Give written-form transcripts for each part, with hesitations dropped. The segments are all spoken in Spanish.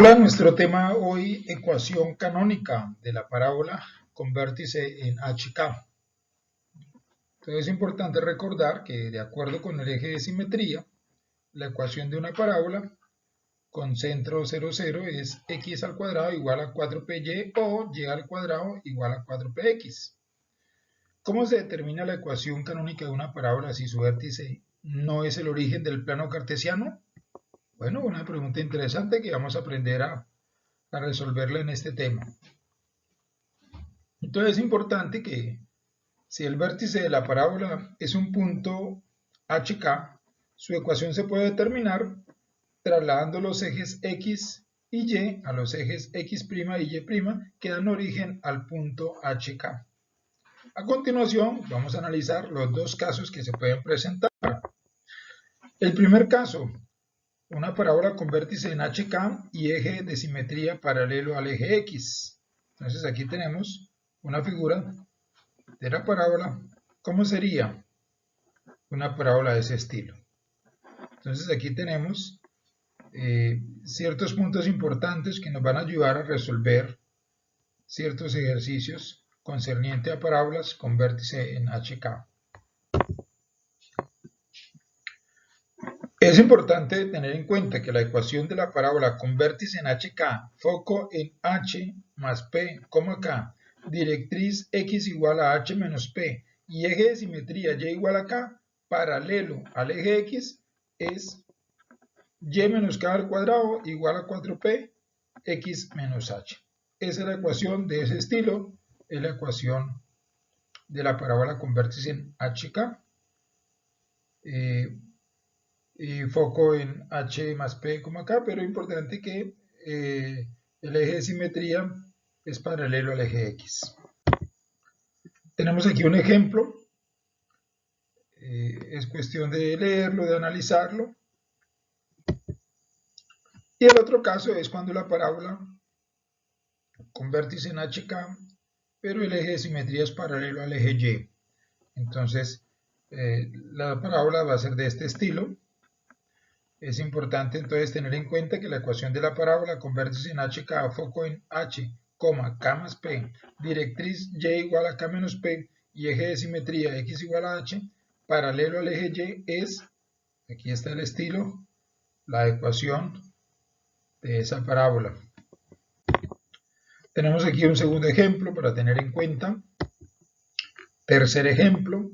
Hola, nuestro tema hoy, ecuación canónica de la parábola con vértice en HK. Entonces es importante recordar que de acuerdo con el eje de simetría, la ecuación de una parábola con centro 0, 0 es x al cuadrado igual a 4py o y al cuadrado igual a 4px. ¿Cómo se determina la ecuación canónica de una parábola si su vértice no es el origen del plano cartesiano? Bueno, una pregunta interesante que vamos a aprender a resolverla en este tema. Entonces es importante que si el vértice de la parábola es un punto HK, su ecuación se puede determinar trasladando los ejes X y Y a los ejes X' y Y' que dan origen al punto HK. A continuación vamos a analizar los dos casos que se pueden presentar. El primer caso, una parábola con vértice en HK y eje de simetría paralelo al eje X. Entonces aquí tenemos una figura de la parábola. ¿Cómo sería una parábola de ese estilo? Entonces aquí tenemos ciertos puntos importantes que nos van a ayudar a resolver ciertos ejercicios concernientes a parábolas con vértice en HK. Es importante tener en cuenta que la ecuación de la parábola con vértice en HK, foco en H más P, K, directriz X igual a H menos P y eje de simetría Y igual a K, paralelo al eje X, es Y menos K al cuadrado igual a 4P, X menos H. Esa es la ecuación de ese estilo, es la ecuación de la parábola con vértice en HK. Y foco en H más P como acá, pero es importante que el eje de simetría es paralelo al eje X. Tenemos aquí un ejemplo, es cuestión de leerlo, de analizarlo. Y el otro caso es cuando la parábola con vértice en HK, pero el eje de simetría es paralelo al eje Y. Entonces, la parábola va a ser de este estilo. Es importante entonces tener en cuenta que la ecuación de la parábola con vértice en HK, foco en H, K más P, directriz Y igual a K menos P y eje de simetría X igual a H, paralelo al eje Y es, aquí está el estilo, la ecuación de esa parábola. Tenemos aquí un segundo ejemplo para tener en cuenta, tercer ejemplo,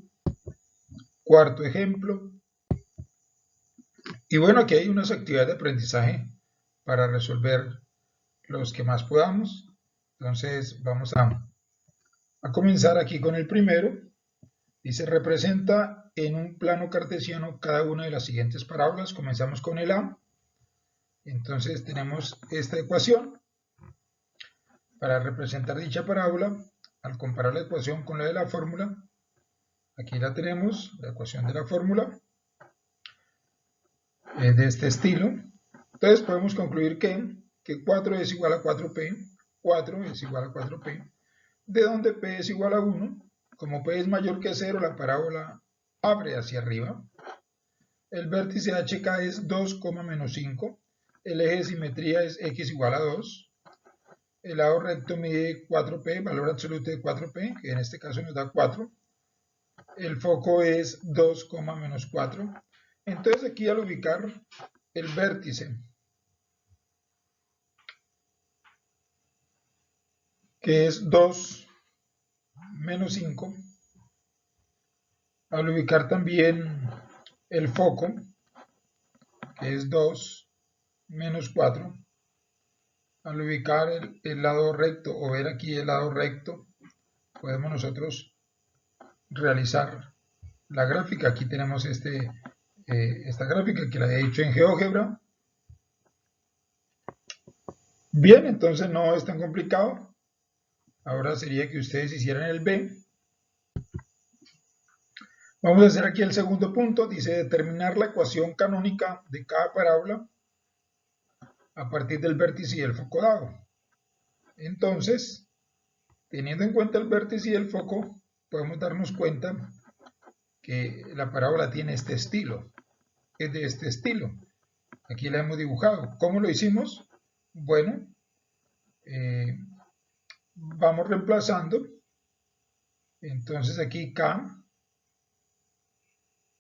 cuarto ejemplo. Y bueno, aquí hay unas actividades de aprendizaje para resolver los que más podamos. Entonces vamos a comenzar aquí con el primero. Dice, representa en un plano cartesiano cada una de las siguientes parábolas. Comenzamos con el A. Entonces tenemos esta ecuación. Para representar dicha parábola, al comparar la ecuación con la de la fórmula, aquí la tenemos, la ecuación de la fórmula. De este estilo. Entonces podemos concluir que 4 es igual a 4p, 4 es igual a 4p, de donde p es igual a 1. Como p es mayor que 0, la parábola abre hacia arriba. El vértice HK es 2, menos 5. El eje de simetría es x igual a 2. El lado recto mide 4p, valor absoluto de 4p, que en este caso nos da 4. El foco es 2, menos 4. Entonces aquí al ubicar el vértice, que es 2 menos 5, al ubicar también el foco, que es 2 menos 4, al ubicar el lado recto o ver aquí el lado recto, podemos nosotros realizar la gráfica. Aquí tenemos esta gráfica que la he hecho en GeoGebra. Bien, entonces no es tan complicado. Ahora sería que ustedes hicieran el B. Vamos a hacer aquí el segundo punto. Dice determinar la ecuación canónica de cada parábola a partir del vértice y el foco dado. Entonces, teniendo en cuenta el vértice y el foco, podemos darnos cuenta que la parábola tiene este estilo. Es de este estilo. Aquí la hemos dibujado. ¿Cómo lo hicimos? Bueno, vamos reemplazando. Entonces aquí K,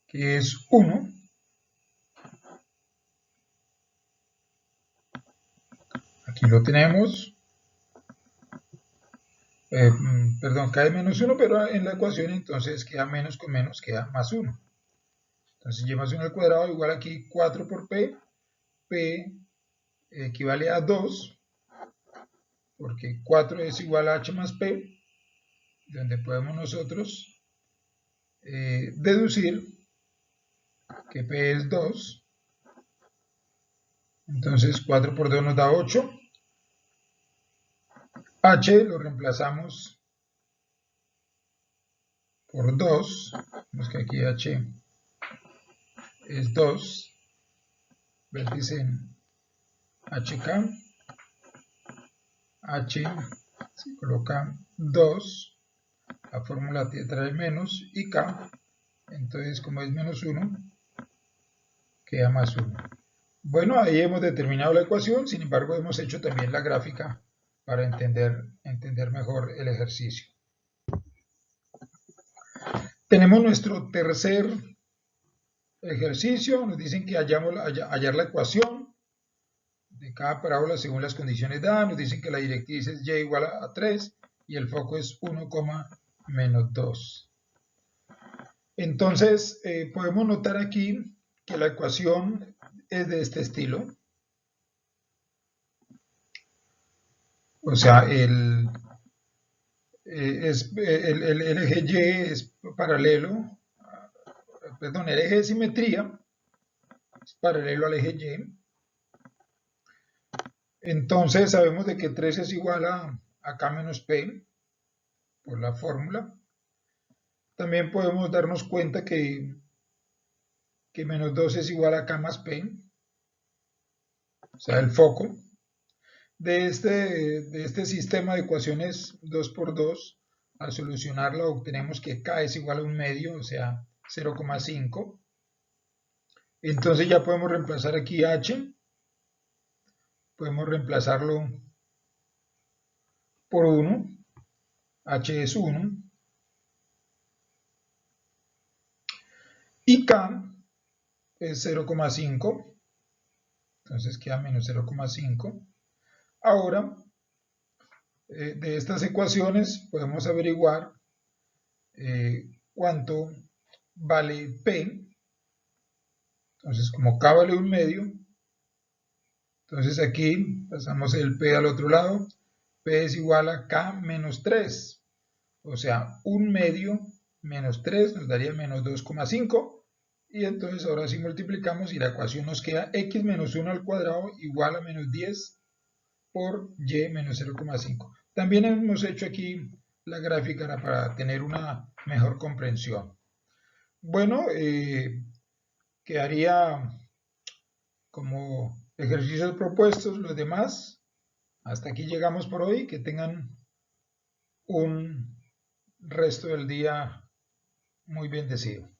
que es 1, aquí lo tenemos. Perdón, K es menos 1, pero en la ecuación entonces queda menos con menos, queda más 1. Entonces y más 1 al cuadrado igual aquí 4 por P. P equivale a 2, porque 4 es igual a H más P, donde podemos nosotros deducir que P es 2. Entonces 4 por 2 nos da 8. H lo reemplazamos por 2. Vemos que aquí H es 2. Vértice en HK. H se coloca 2. La fórmula trae menos y K. Entonces como es menos 1, queda más 1. Bueno, ahí hemos determinado la ecuación, sin embargo hemos hecho también la gráfica para entender mejor el ejercicio. Tenemos nuestro tercer ejercicio, nos dicen que hallar la ecuación de cada parábola según las condiciones dadas, nos dicen que la directriz es y igual a 3 y el foco es 1, menos 2. Entonces podemos notar aquí que la ecuación es de este estilo. O sea, el eje Y es paralelo, perdón, el eje de simetría es paralelo al eje Y. Entonces sabemos de que 3 es igual a K menos P por la fórmula. También podemos darnos cuenta que menos 2 es igual a K más P, o sea, el foco. De este sistema de ecuaciones 2 por 2, al solucionarlo obtenemos que K es igual a 1 medio, o sea, 0,5. Entonces ya podemos reemplazar aquí H, podemos reemplazarlo por 1, H es 1, y K es 0,5, entonces queda menos 0,5. Ahora, de estas ecuaciones podemos averiguar cuánto vale P. Entonces, como K vale 1 medio, entonces aquí pasamos el P al otro lado. P es igual a K menos 3. O sea, 1 medio menos 3 nos daría menos 2,5. Y entonces ahora sí multiplicamos y la ecuación nos queda x menos 1 al cuadrado igual a menos 10 por y menos 0,5. También hemos hecho aquí la gráfica para tener una mejor comprensión. Bueno, quedaría como ejercicios propuestos los demás. Hasta aquí llegamos por hoy. Que tengan un resto del día muy bendecido.